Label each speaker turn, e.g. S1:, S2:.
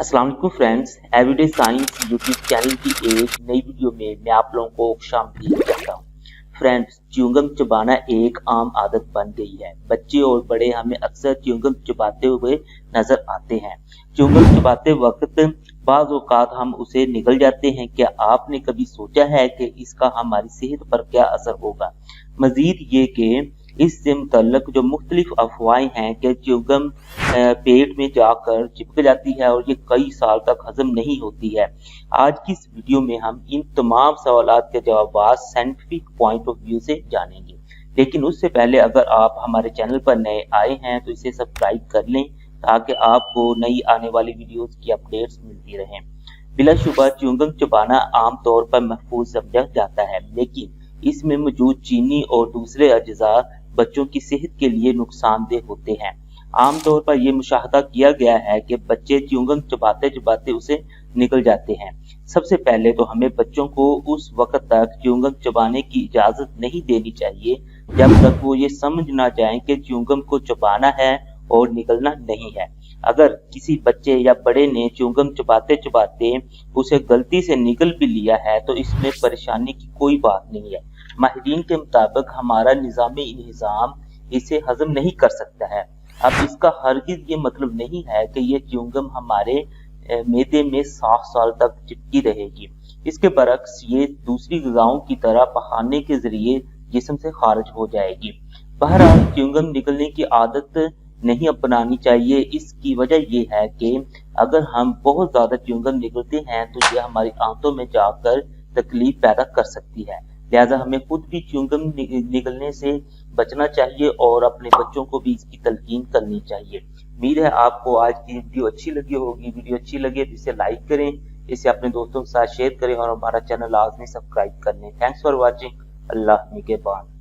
S1: अस्सलाम वालेकुम friends, everyday science YouTube channel की एक नई वीडियो में मैं आप लोगों को खुशामदीद कहता हूँ। फ्रेंड्स, च्युइंगम चबाना एक आम आदत बन गई है। बच्चे और बड़े हमें अक्सर च्युइंगम चबाते हुए नजर आते हैं। च्युइंगम चबाते वक्त बाज़ औक़ात हम उसे निगल जाते हैं। क्या आपने कभी सोचा है कि इसका हमारी सेहत पर क्या असर होगा? मजीद ये कि इससे मुतल्लक जो मुख्तलिफ अफवाहें हैं कि च्युइंगम पेट में जाकर चिपक जाती है और ये कई साल तक हजम नहीं होती है। आज की इस वीडियो में हम इन तमाम सवालात के जवाब साइंटिफिक पॉइंट ऑफ व्यू से जानेंगे। लेकिन उससे पहले अगर आप हमारे चैनल पर नए आए हैं तो इसे सब्सक्राइब कर लें ताकि आपको नई आने वाली वीडियोस की अपडेट्स मिलती रहें। बिलाशुबा च्युइंगम चबाना आमतौर पर महफूज समझा जाता है, लेकिन इसमें मौजूद चीनी और दूसरे अज्जा बच्चों की सेहत के लिए नुकसानदेह होते हैं। आमतौर पर यह मुशाहदा किया गया है कि बच्चे च्युइंगम चबाते चबाते उसे निगल जाते हैं। सबसे पहले तो हमें बच्चों को उस वक्त तक च्युइंगम चबाने की इजाजत नहीं देनी चाहिए जब तक वो ये समझ ना जाए कि च्युइंगम को चबाना है और निगलना नहीं है। अगर किसी बच्चे या बड़े ने च्युइंगम चबाते चबाते उसे गलती से निगल भी लिया है तो इसमें परेशानी की कोई बात नहीं है। माहिरीन के मुताबिक हमारा निज़ाम इसे हजम नहीं कर सकता है। अब इसका हरगिज ये मतलब नहीं है कि ये च्युइंगम हमारे मैदे में 60 साल तक चिपकी रहेगी। इसके बरक्स ये दूसरी ग़िज़ाओं की तरह पखाने के जरिए जिस्म से खारिज हो जाएगी। बहरहाल च्युइंगम निगलने की आदत नहीं अपनानी चाहिए। इसकी वजह ये है कि अगर हम बहुत ज्यादा च्युइंगम निगलते हैं तो ये हमारी आंतों में जाकर तकलीफ पैदा कर सकती है। लिहाजा हमें खुद भी च्युइंगम निगलने से बचना चाहिए और अपने बच्चों को भी इसकी तलकीन करनी चाहिए। उम्मीद है आपको आज की वीडियो अच्छी लगी होगी। वीडियो अच्छी लगे तो इसे लाइक करें, इसे अपने दोस्तों के साथ शेयर करें और हमारा चैनल लाजमी सब्सक्राइब कर लें। Thanks for watching. अल्लाह निगहबान।